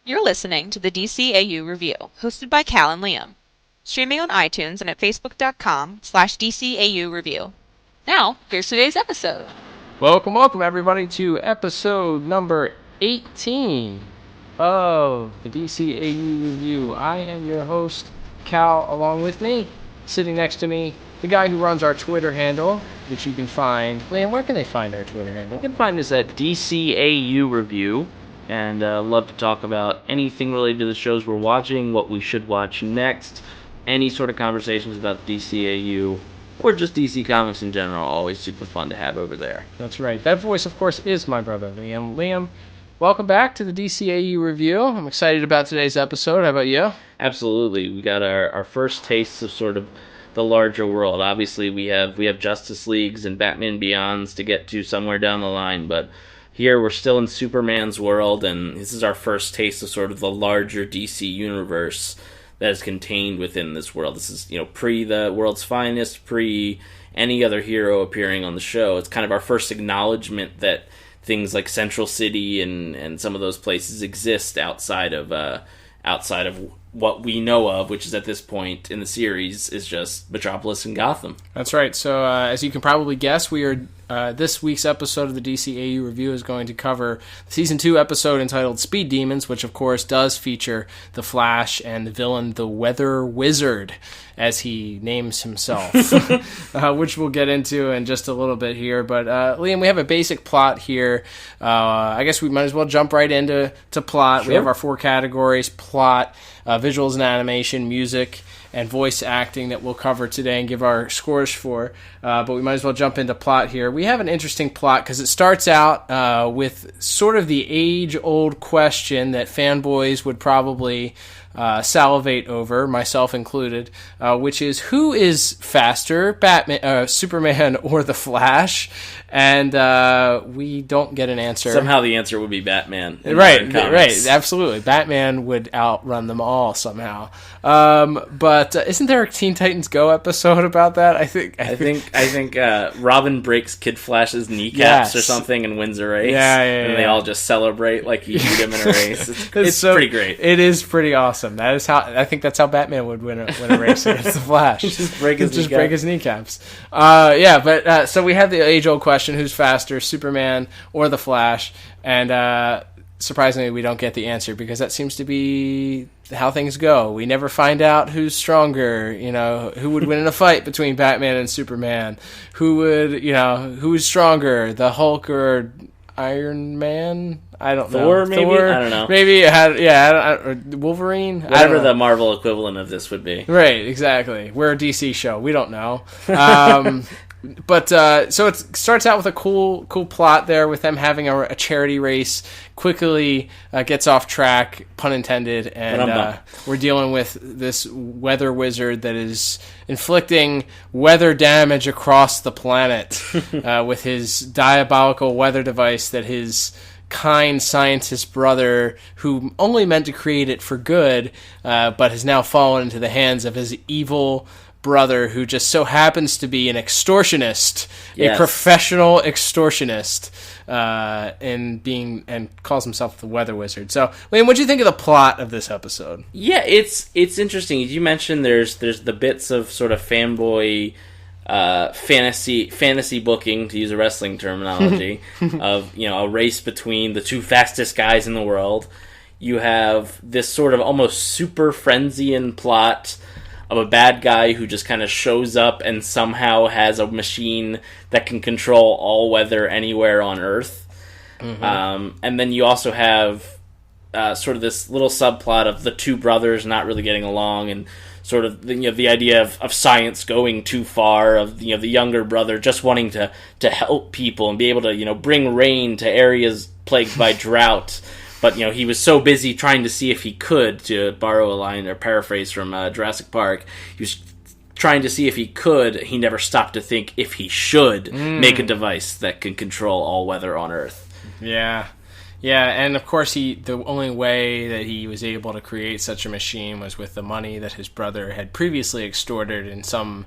You're listening to the DCAU Review, hosted by Cal and Liam. Streaming on iTunes and at facebook.com/DCAU Review. Now, here's today's episode. Welcome everybody to episode number 18 of the DCAU Review. I am your host, Cal, along with me, sitting next to me, the guy who runs our Twitter handle, which you can find. Liam, where can they find our Twitter handle? You can find us at DCAU Review, and love to talk about anything related to the shows we're watching, what we should watch next, any sort of conversations about DCAU, or just DC Comics in general. Always super fun to have over there. That's right. That voice, of course, is my brother, Liam. Liam, welcome back to the DCAU Review. I'm excited about today's episode. How about you? Absolutely. We got our first tastes of sort of the larger world. Obviously, we have Justice Leagues and Batman Beyonds to get to somewhere down the line, but here we're still in Superman's world, and this is our first taste of sort of the larger DC universe that is contained within this world. This is, pre the World's Finest, pre any other hero appearing on the show. It's kind of our first acknowledgement that things like Central City and some of those places exist outside of what we know of, which is at this point in the series is just Metropolis and Gotham. That's right. So as you can probably guess, we are this week's episode of the DCAU Review is going to cover the Season 2 episode entitled Speed Demons, which of course does feature the Flash and the villain, the Weather Wizard, as he names himself, which we'll get into in just a little bit here. But Liam, we have a basic plot here. I guess we might as well jump right into plot. Sure. We have our 4 categories: plot, visuals and animation, music, and voice acting that we'll cover today and give our scores for. But we might as well jump into plot here. We have an interesting plot because it starts out with sort of the age-old question that fanboys would probably salivate over, myself included, which is, who is faster, Batman, Superman, or the Flash? And we don't get an answer. Somehow the answer would be Batman. Right, absolutely. Batman would outrun them all somehow. But isn't there a Teen Titans Go episode about that? I think Robin breaks Kid Flash's kneecaps or something and wins a race. And they all just celebrate like he beat him in a race. It's so, pretty great. It is pretty awesome. That is how I think that's how Batman would win a race against the Flash. Just break his kneecaps. So we have the age-old question: who's faster, Superman or the Flash? And surprisingly, we don't get the answer because that seems to be how things go. We never find out who's stronger, who would win in a fight between Batman and Superman, who's stronger, the Hulk or Iron Man? I don't know. Thor, maybe? I don't know. Maybe Wolverine? Whatever the Marvel equivalent of this would be. Right, exactly. We're a DC show. We don't know. But so it starts out with a cool plot there with them having a charity race. Quickly gets off track, pun intended, and we're dealing with this weather wizard that is inflicting weather damage across the planet with his diabolical weather device that his kind scientist brother, who only meant to create it for good, but has now fallen into the hands of his evil brother, who just so happens to be an extortionist, a professional extortionist, and calls himself the Weather Wizard. So, Liam, what do you think of the plot of this episode? Yeah, it's interesting. As you mentioned, there's the bits of sort of fanboy fantasy booking, to use a wrestling terminology, of a race between the 2 fastest guys in the world. You have this sort of almost super Frenzian plot of a bad guy who just kind of shows up and somehow has a machine that can control all weather anywhere on Earth. Mm-hmm. And then you also have sort of this little subplot of the 2 brothers not really getting along, and sort of the idea of science going too far, of the younger brother just wanting to help people and be able to bring rain to areas plagued by drought. But, he was so busy trying to see if he could, to borrow a line or paraphrase from Jurassic Park, he was trying to see if he could. He never stopped to think if he should make a device that can control all weather on Earth. Yeah. Yeah, and of course the only way that he was able to create such a machine was with the money that his brother had previously extorted in some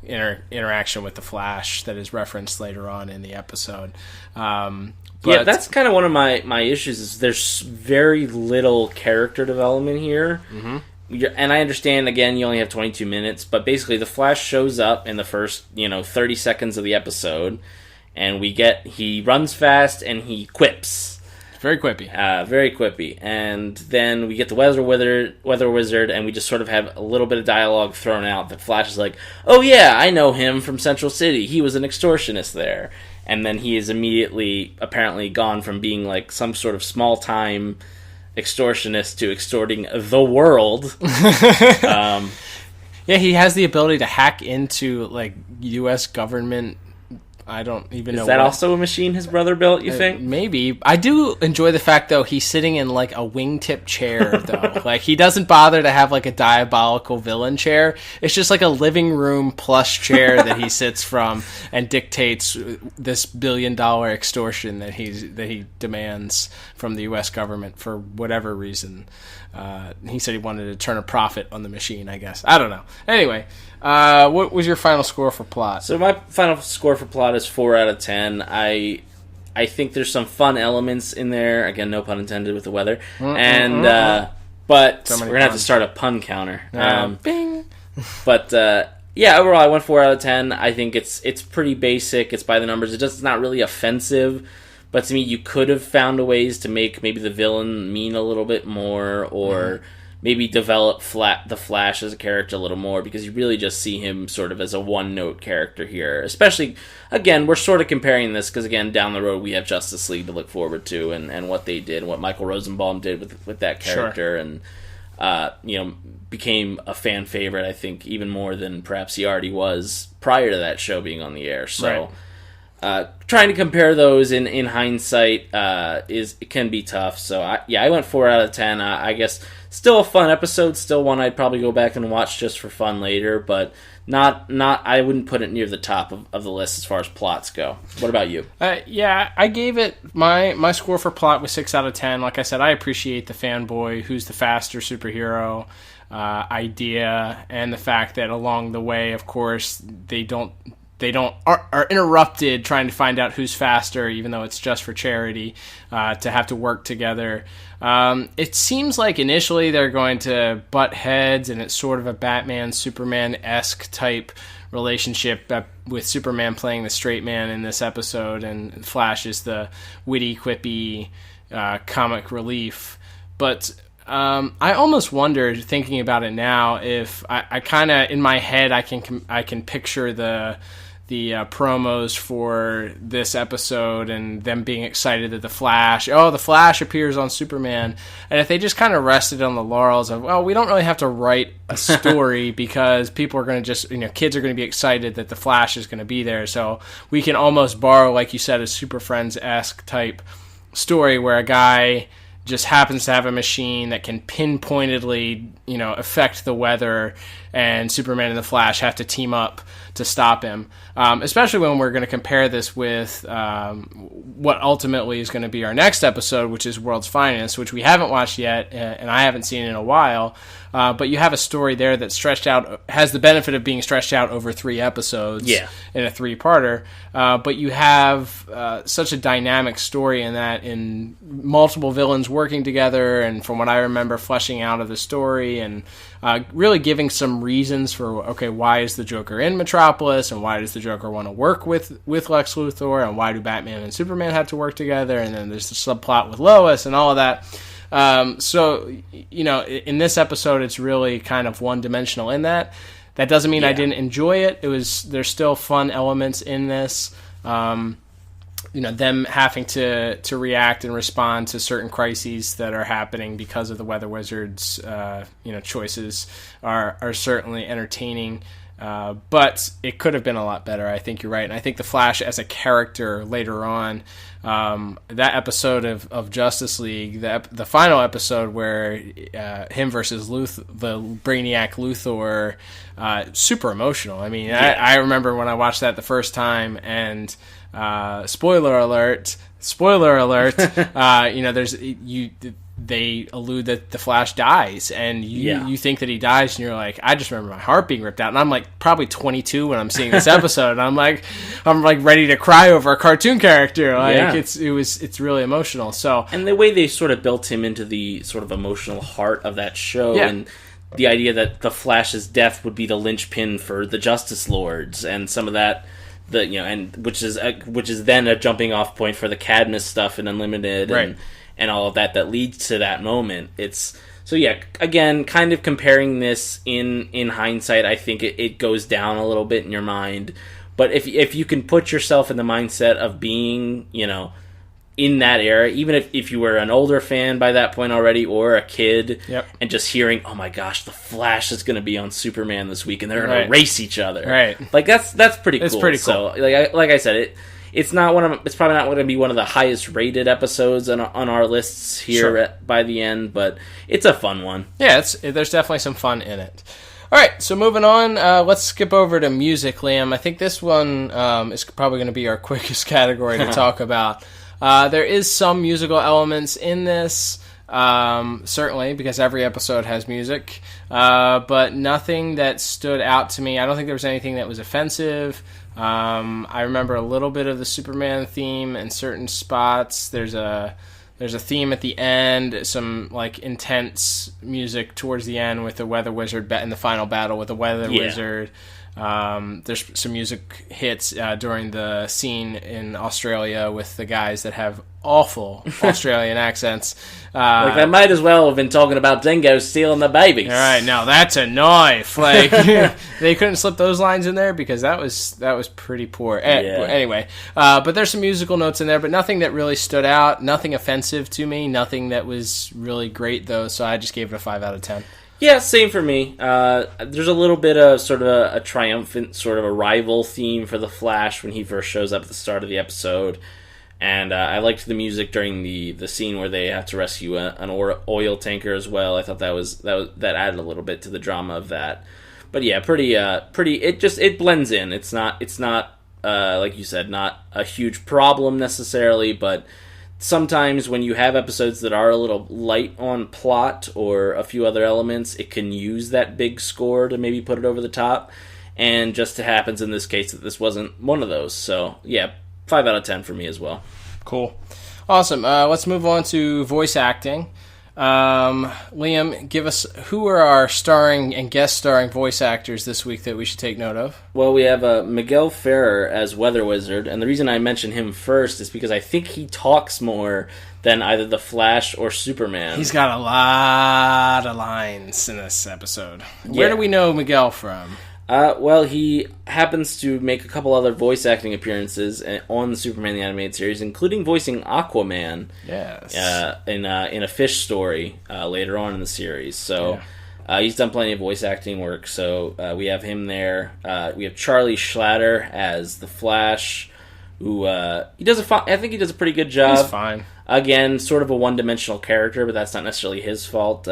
interaction with the Flash that is referenced later on in the episode. Yeah, that's kind of one of my issues. Is there's very little character development here. Mm-hmm. And I understand, again, you only have 22 minutes, but basically the Flash shows up in the first, 30 seconds of the episode, and he runs fast and he quips. Very quippy. Very quippy. And then we get the weather wizard, and we just sort of have a little bit of dialogue thrown out. The Flash is like, oh yeah, I know him from Central City. He was an extortionist there. And then he is immediately, apparently, gone from being like some sort of small-time extortionist to extorting the world. Yeah, he has the ability to hack into like U.S. government. I don't even know. Is that also a machine his brother built, you think? Maybe. I do enjoy the fact, though, he's sitting in like a wingtip chair, though. Like, he doesn't bother to have like a diabolical villain chair. It's just like a living room plush chair that he sits from and dictates this $1 billion extortion that he demands from the U.S. government for whatever reason. He said he wanted to turn a profit on the machine, I guess. I don't know. Anyway, what was your final score for plot? So my final score for plot is 4 out of 10. I think there's some fun elements in there. Again, no pun intended with the weather. But we're going to have to start a pun counter. Bing! But overall, I went 4 out of 10. I think it's pretty basic. It's by the numbers. It's not really offensive. But to me, you could have found ways to make maybe the villain mean a little bit more, or maybe develop the Flash as a character a little more, because you really just see him sort of as a one-note character here. Especially, again, we're sort of comparing this because, again, down the road we have Justice League to look forward to, and what they did, and what Michael Rosenbaum did with that character, sure. And became a fan favorite, I think, even more than perhaps he already was prior to that show being on the air. So. Right. Trying to compare those in hindsight it can be tough. So I went 4 out of 10. I guess still a fun episode, still one I'd probably go back and watch just for fun later, but not I wouldn't put it near the top of the list as far as plots go. What about you? I gave it my score for plot was 6 out of 10. Like I said, I appreciate the fanboy who's the faster superhero idea, and the fact that along the way, of course, they are interrupted trying to find out who's faster, even though it's just for charity, to have to work together. It seems like initially they're going to butt heads, and it's sort of a Batman-Superman-esque type relationship, with Superman playing the straight man in this episode, and Flash is the witty, quippy comic relief. But I almost wondered, thinking about it now, if I kind of, in my head, I can picture the promos for this episode and them being excited that the Flash appears on Superman. And if they just kind of rested on the laurels of, well, we don't really have to write a story because people are going to just, kids are going to be excited that the Flash is going to be there. So we can almost borrow, like you said, a Super Friends-esque type story where a guy just happens to have a machine that can pinpointedly, affect the weather, and Superman and the Flash have to team up to stop him. Especially when we're going to compare this with what ultimately is going to be our next episode, which is World's Finest, which we haven't watched yet, and I haven't seen in a while. But you have a story there that's has the benefit of being stretched out over 3 episodes in a 3-parter. But you have such a dynamic story in multiple villains working together, and from what I remember, fleshing out of the story, and really giving some reasons for, okay, why is the Joker in Metropolis, and why does the Joker want to work with Lex Luthor, and why do Batman and Superman have to work together, and then there's the subplot with Lois and all of that. So, in this episode, it's really kind of one-dimensional in that. That doesn't mean I didn't enjoy it. There's still fun elements in this. Them having to react and respond to certain crises that are happening because of the Weather Wizard's, choices are certainly entertaining. But it could have been a lot better. I think you're right. And I think the Flash as a character later on, that episode of Justice League, the final episode where him versus the Brainiac Luthor, super emotional. I mean, I remember when I watched that the first time, and spoiler alert, there's they allude that the Flash dies, and you think that he dies, and you're like, I just remember my heart being ripped out, and I'm like probably 22 when I'm seeing this episode, and I'm like ready to cry over a cartoon character. Like it's really emotional. So, and the way they sort of built him into the sort of emotional heart of that show, and the idea that the Flash's death would be the linchpin for the Justice Lords, and some of that. Which is then a jumping off point for the Cadmus stuff in Unlimited, and all of that leads to that moment. Again, kind of comparing this in hindsight, I think it goes down a little bit in your mind. But if you can put yourself in the mindset of being, in that era, even if you were an older fan by that point already, or a kid, and just hearing, oh my gosh, the Flash is going to be on Superman this week, and they're going to race each other. Right. Like that's pretty cool. It's pretty cool. So like I said, it's probably not going to be one of the highest rated episodes on our lists here by the end, but it's a fun one. Yeah, there's definitely some fun in it. All right, so moving on, let's skip over to music, Liam. I think this one is probably going to be our quickest category to talk about. There is some musical elements in this, certainly, because every episode has music, but nothing that stood out to me. I don't think there was anything that was offensive. I remember a little bit of the Superman theme in certain spots. There's a theme at the end, some like intense music towards the end with the Weather Wizard in the final battle with the Weather Wizard. There's some music hits during the scene in Australia with the guys that have awful Australian accents. Like they might as well have been talking about dingoes stealing the babies. All right, now that's a knife. Like they couldn't slip those lines in there because that was pretty poor. Anyway, but there's some musical notes in there, but nothing that really stood out. Nothing offensive to me. Nothing that was really great though. So I just gave it a 5 out of 10. Yeah, same for me. There's a little bit of sort of a triumphant sort of a rival theme for the Flash when he first shows up at the start of the episode. And I liked the music during the scene where they have to rescue an oil tanker as well. I thought that added a little bit to the drama of that. But yeah, pretty. It blends in. It's not like you said, not a huge problem necessarily, but sometimes when you have episodes that are a little light on plot or a few other elements, it can use that big score to maybe put it over the top. And just happens in this case that this wasn't one of those. So yeah, 5 out of 10 for me as well. Cool. Awesome. Let's move on to voice acting. Liam, give us who are our starring and guest starring voice actors this week that we should take note of? Well, we have Miguel Ferrer as Weather Wizard, and the reason I mention him first is because I think he talks more than either the Flash or Superman. He's got a lot of lines in this episode. Where do we know Miguel from? Well, he happens to make a couple other voice acting appearances on the Superman the Animated Series, including voicing Aquaman. Yes. In a fish story later on in the series. So he's done plenty of voice acting work. So we have him there. We have Charlie Schlatter as the Flash, who I think he does a pretty good job. He's fine. Again, sort of a one-dimensional character, but that's not necessarily his fault.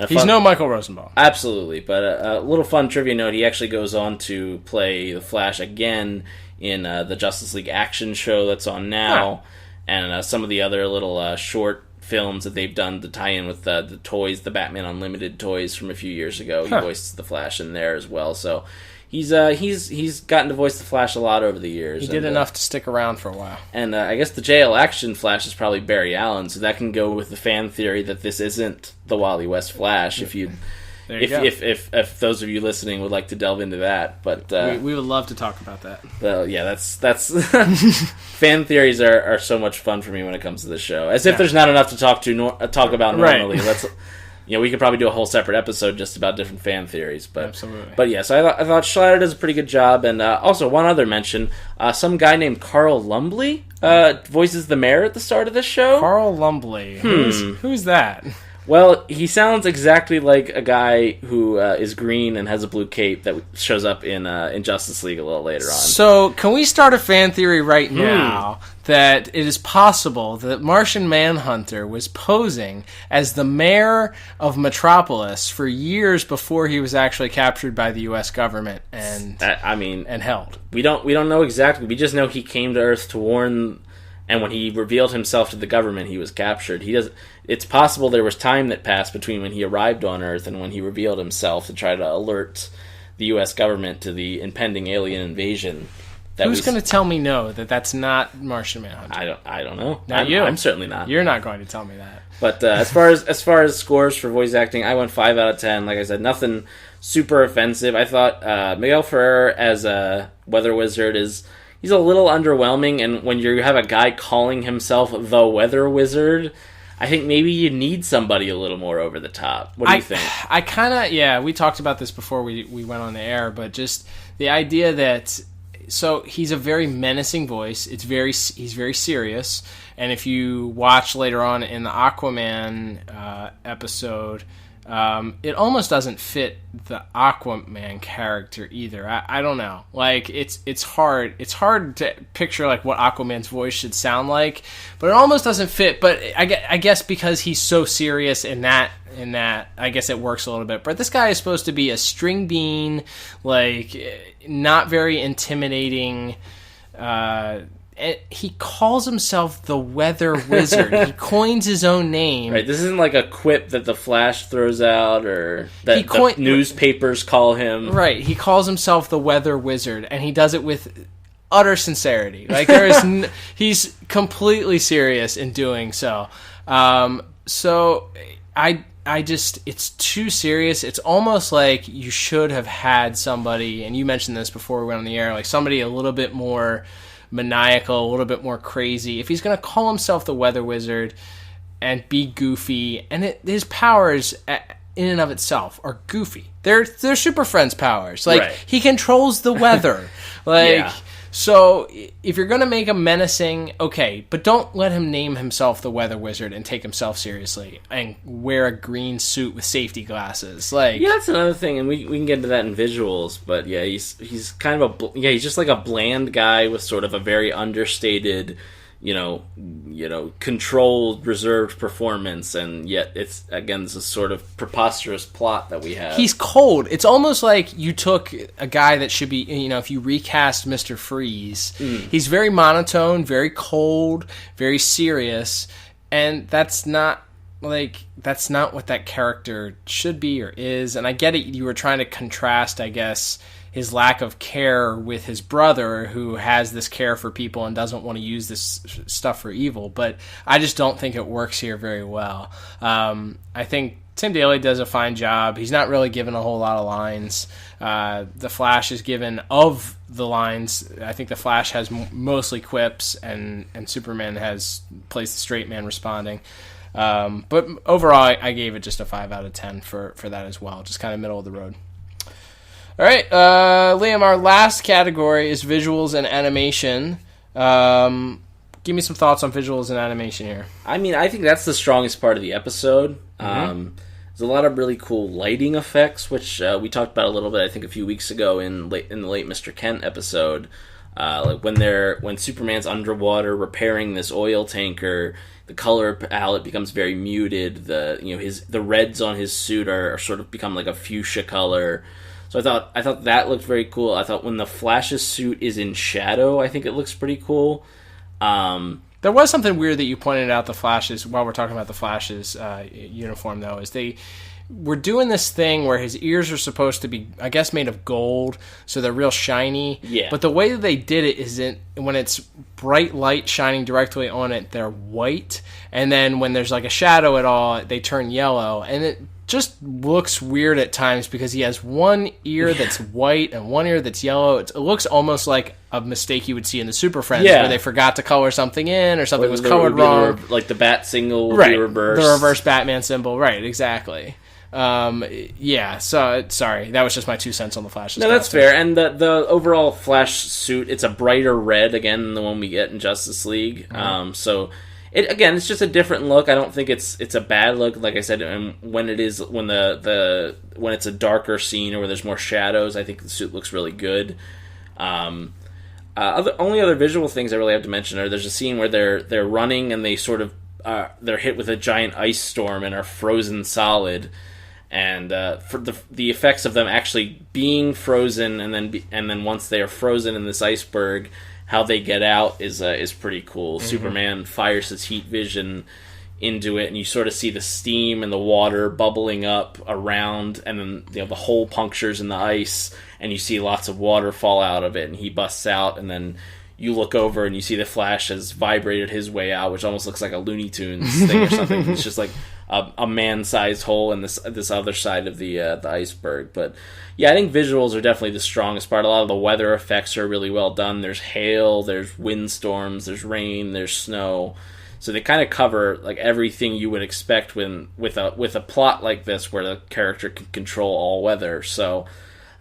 He's no Michael Rosenbaum. Absolutely, but a little fun trivia note, he actually goes on to play the Flash again in the Justice League action show that's on now, and some of the other little short films that they've done to tie in with the toys, the Batman Unlimited toys from a few years ago. He voiced the Flash in there as well, so he's gotten to voice the Flash a lot over the years. He did enough to stick around for a while. And I guess the JL Action Flash is probably Barry Allen, so that can go with the fan theory that this isn't the Wally West Flash. If those of you listening would like to delve into that, but we would love to talk about that. Well, yeah, that's fan theories are so much fun for me when it comes to this show. As if there's not enough to talk about normally. Right. Let's. We could probably do a whole separate episode just about different fan theories. But, absolutely. But yeah, so I thought Schlatter does a pretty good job. And also, one other mention, some guy named Carl Lumbly voices the mayor at the start of this show. Carl Lumbly. Who's that? Well, he sounds exactly like a guy who is green and has a blue cape that shows up in Justice League a little later on. So, can we start a fan theory right now that it is possible that Martian Manhunter was posing as the mayor of Metropolis for years before he was actually captured by the U.S. government and held? We don't know exactly. We just know he came to Earth to warn And when he revealed himself to the government, he was captured. It's possible there was time that passed between when he arrived on Earth and when he revealed himself to try to alert the U.S. government to the impending alien invasion. Who's going to tell me no, that's not Martian Manhunter? I don't know. You. I'm certainly not. You're not going to tell me that. But as far as scores for voice acting, I went 5 out of 10. Like I said, nothing super offensive. I thought Miguel Ferrer as a weather wizard he's a little underwhelming, and when you have a guy calling himself the weather wizard, I think maybe you need somebody a little more over the top. What do you think? I kind of, we talked about this before we went on the air, but just the idea that, so he's a very menacing voice. He's very serious, and if you watch later on in the Aquaman episode, it almost doesn't fit the Aquaman character either. I don't know. Like it's hard to picture like what Aquaman's voice should sound like, but it almost doesn't fit. But I guess because he's so serious in that, I guess it works a little bit. But this guy is supposed to be a string bean, like not very intimidating. He calls himself the Weather Wizard. He coins his own name. Right. This isn't like a quip that the Flash throws out or that the newspapers call him. Right. He calls himself the Weather Wizard, and he does it with utter sincerity. Like he's completely serious in doing so. So I just, it's too serious. It's almost like you should have had somebody, and you mentioned this before we went on the air, like somebody a little bit more maniacal, a little bit more crazy. If he's going to call himself the Weather Wizard and be goofy, and his powers in and of itself are goofy. They're Super Friends powers. Like, right. He controls the weather. So if you're going to make him menacing, okay, but don't let him name himself the Weather Wizard and take himself seriously and wear a green suit with safety glasses. Like, yeah, that's another thing, and we can get into that in visuals. But yeah, he's kind of he's just like a bland guy with sort of a very understated, controlled, reserved performance, and yet it's, again, this sort of preposterous plot that we have. He's cold. It's almost like you took a guy that should be, if you recast Mr. Freeze, he's very monotone, very cold, very serious, and that's not what that character should be or is. And I get it, you were trying to contrast, I guess, his lack of care with his brother, who has this care for people and doesn't want to use this stuff for evil. But I just don't think it works here very well. I think Tim Daly does a fine job. He's not really given a whole lot of lines. The Flash is given, of the lines, I think the Flash has mostly quips, and Superman plays the straight man responding. But overall, I gave it just a 5 out of 10 for that as well. Just kind of middle of the road. All right, Liam, our last category is visuals and animation. Give me some thoughts on visuals and animation here. I mean, I think that's the strongest part of the episode. There's a lot of really cool lighting effects, which we talked about a little bit, I think, a few weeks ago in the late Mr. Kent episode. Like when Superman's underwater repairing this oil tanker, the color palette becomes very muted. The reds on his suit are sort of become like a fuchsia color. So I thought that looked very cool. I thought when the Flash's suit is in shadow, I think it looks pretty cool. There was something weird that you pointed out, the Flash's, while we're talking about the Flash's uniform, though, is they were doing this thing where his ears are supposed to be, I guess, made of gold, so they're real shiny. Yeah. But the way that they did it is when it's bright light shining directly on it, they're white. And then when there's like a shadow at all, they turn yellow. And it just looks weird at times because he has one ear that's white and one ear that's yellow. It looks almost like a mistake you would see in the Super Friends where they forgot to color something in or something was colored wrong. Like the bat signal would right. be reversed. The reverse Batman symbol. Right, exactly. So sorry, that was just my 2 cents on the Flash. No, that's fair. And the overall Flash suit, it's a brighter red again than the one we get in Justice League. So it's just a different look. I don't think it's a bad look. Like I said, and when it's a darker scene or where there's more shadows, I think the suit looks really good. Only other visual things I really have to mention are there's a scene where they're running and they sort of they're hit with a giant ice storm and are frozen solid. And for the effects of them actually being frozen and then once they are frozen in this iceberg, how they get out is pretty cool. Superman fires his heat vision into it, and you sort of see the steam and the water bubbling up around, and then the hole punctures in the ice, and you see lots of water fall out of it, and he busts out, and then you look over and you see the Flash has vibrated his way out, which almost looks like a Looney Tunes thing or something. It's just like a man-sized hole in this other side of the iceberg. But yeah, I think visuals are definitely the strongest part. A lot of the weather effects are really well done. There's hail, there's windstorms, there's rain, there's snow. So they kind of cover like everything you would expect with a plot like this, where the character can control all weather. So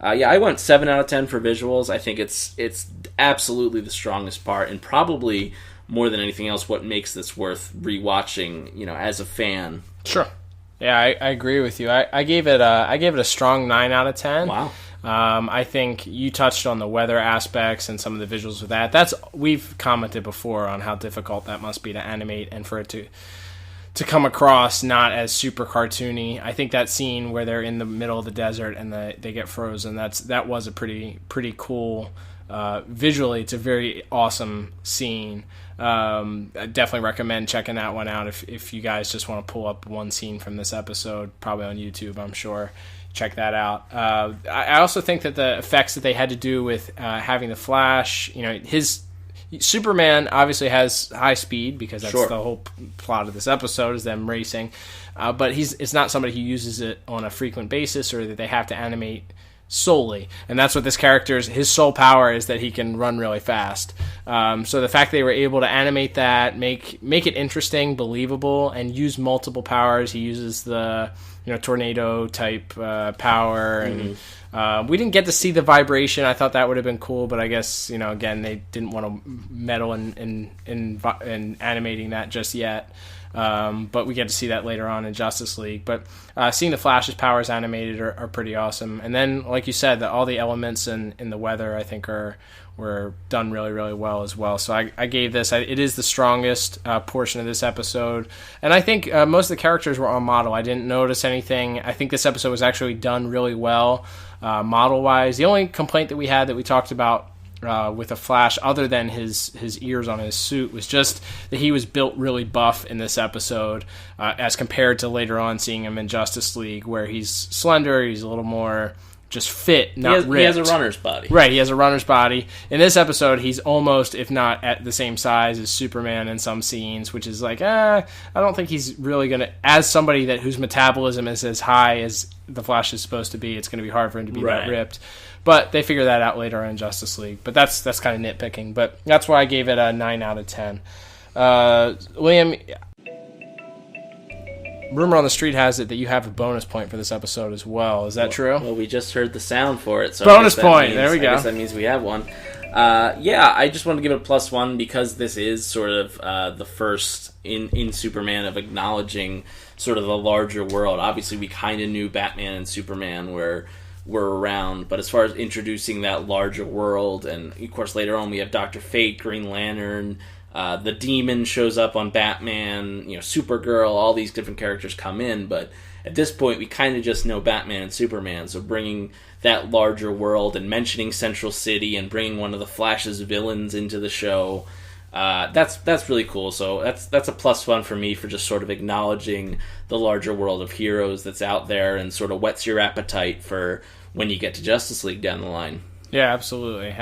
I went 7 out of 10 for visuals. I think it's absolutely the strongest part, and probably more than anything else, what makes this worth rewatching, as a fan. Sure. Yeah, I agree with you. I gave it a strong 9 out of 10. Wow. I think you touched on the weather aspects and some of the visuals with that. We've commented before on how difficult that must be to animate, and for it to come across not as super cartoony. I think that scene where they're in the middle of the desert and they get frozen, that was a pretty cool. Visually, it's a very awesome scene. I definitely recommend checking that one out if you guys just want to pull up one scene from this episode, probably on YouTube, I'm sure. Check that out. I also think that the effects that they had to do with having the Flash, his Superman obviously has high speed, because that's the whole plot of this episode, is them racing. But it's not somebody who uses it on a frequent basis, or that they have to animate solely, and that's what this character's his sole power is, that he can run really fast. So the fact they were able to animate that, make it interesting, believable, and use multiple powers. He uses the tornado type power, and we didn't get to see the vibration. I thought that would have been cool, but I guess again, they didn't want to meddle in animating that just yet. But we get to see that later on in Justice League. But seeing the Flash's powers animated are pretty awesome. And then, like you said, all the elements in the weather, I think, were done really, really well as well. So I gave this, it is the strongest portion of this episode. And I think most of the characters were on model. I didn't notice anything. I think this episode was actually done really well model-wise. The only complaint that we had that we talked about with the Flash, other than his ears on his suit, was just that he was built really buff in this episode, as compared to later on seeing him in Justice League, where he's slender, he's a little more just fit, not ripped. He has a runner's body. Right, he has a runner's body. In this episode, he's almost, if not at the same size as Superman in some scenes, which is like, I don't think he's really going to, as somebody whose metabolism is as high as the Flash is supposed to be, it's going to be hard for him to be that ripped. But they figure that out later in Justice League. But that's kind of nitpicking. But that's why I gave it a 9 out of 10. Liam, rumor on the street has it that you have a bonus point for this episode as well. Is that true? Well, we just heard the sound for it. So bonus point. There we go. I guess that means we have one. I just want to give it a +1 because this is sort of the first in Superman of acknowledging sort of the larger world. Obviously, we kind of knew Batman and Superman were around, but as far as introducing that larger world, and of course later on we have Dr. Fate, Green Lantern, the Demon shows up on Batman, Supergirl, all these different characters come in, but at this point we kind of just know Batman and Superman, so bringing that larger world and mentioning Central City and bringing one of the Flash's villains into the show, that's really cool. So that's a +1 for me for just sort of acknowledging the larger world of heroes that's out there, and sort of whets your appetite for when you get to Justice League down the line. Yeah, absolutely.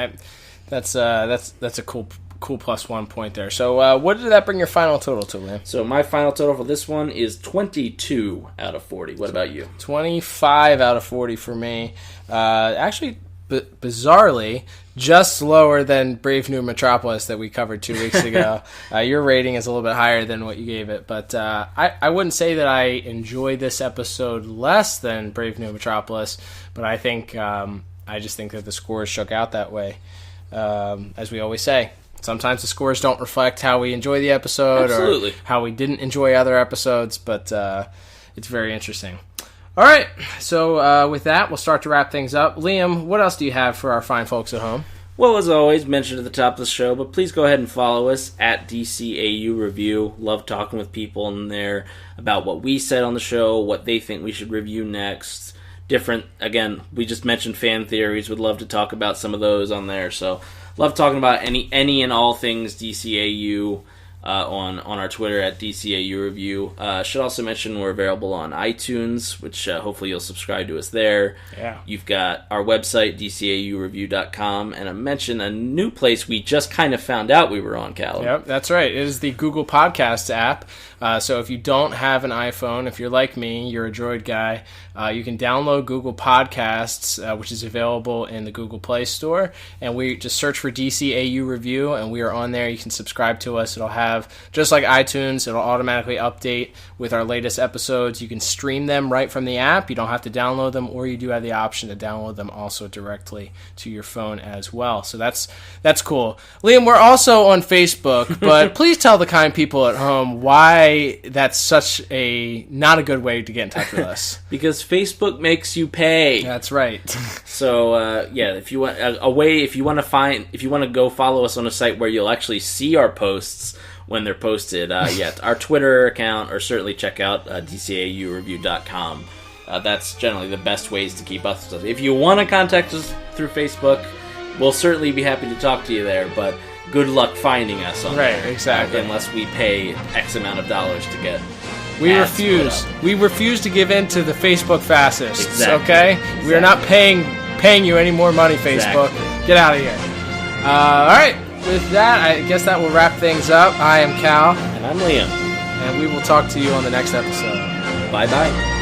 That's a cool +1 point there. So what did that bring your final total to, Liam? So my final total for this one is 22 out of 40. What about you? 25 out of 40 for me. Actually, bizarrely, just lower than Brave New Metropolis that we covered 2 weeks ago. Your rating is a little bit higher than what you gave it, but I wouldn't say that I enjoyed this episode less than Brave New Metropolis, but I think I just think that the scores shook out that way. As we always say, sometimes the scores don't reflect how we enjoy the episode or how we didn't enjoy other episodes, but it's very interesting. All right, so with that, we'll start to wrap things up. Liam, what else do you have for our fine folks at home? Well, as always, mentioned at the top of the show, but please go ahead and follow us at DCAU Review. Love talking with people in there about what we said on the show, what they think we should review next. Different, again, we just mentioned fan theories. Would love to talk about some of those on there, so love talking about any and all things DCAU. On our Twitter at DCAU Review. Should also mention we're available on iTunes, which hopefully you'll subscribe to us there. Yeah. You've got our website, DCAUreview.com, and I mentioned a new place we just kind of found out we were on, Callum. Yep, that's right. It is the Google Podcasts app. So if you don't have an iPhone, if you're like me, you're a Droid guy, you can download Google Podcasts, which is available in the Google Play Store, and we just search for DCAU Review, and we are on there. You can subscribe to us. It'll have, just like iTunes, it'll automatically update with our latest episodes. You can stream them right from the app. You don't have to download them, or you do have the option to download them also directly to your phone as well. So that's cool. Liam, we're also on Facebook, but please tell the kind people at home why that's such a not a good way to get in touch with us. Because Facebook makes you pay. That's right. So if you want if you want to go follow us on a site where you'll actually see our posts when they're posted, our Twitter account, or certainly check out DCAUreview.com. That's generally the best ways to keep us. If you want to contact us through Facebook, we'll certainly be happy to talk to you there, but good luck finding us on there. Right, exactly. Unless we pay X amount of dollars to get We ads refuse. put up. We refuse to give in to the Facebook fascists. Exactly. Okay? We are not paying you any more money, Facebook. Exactly. Get out of here. All right. With that, I guess that will wrap things up. I am Cal, And I'm Liam. and we will talk to you on the next episode. Bye-bye.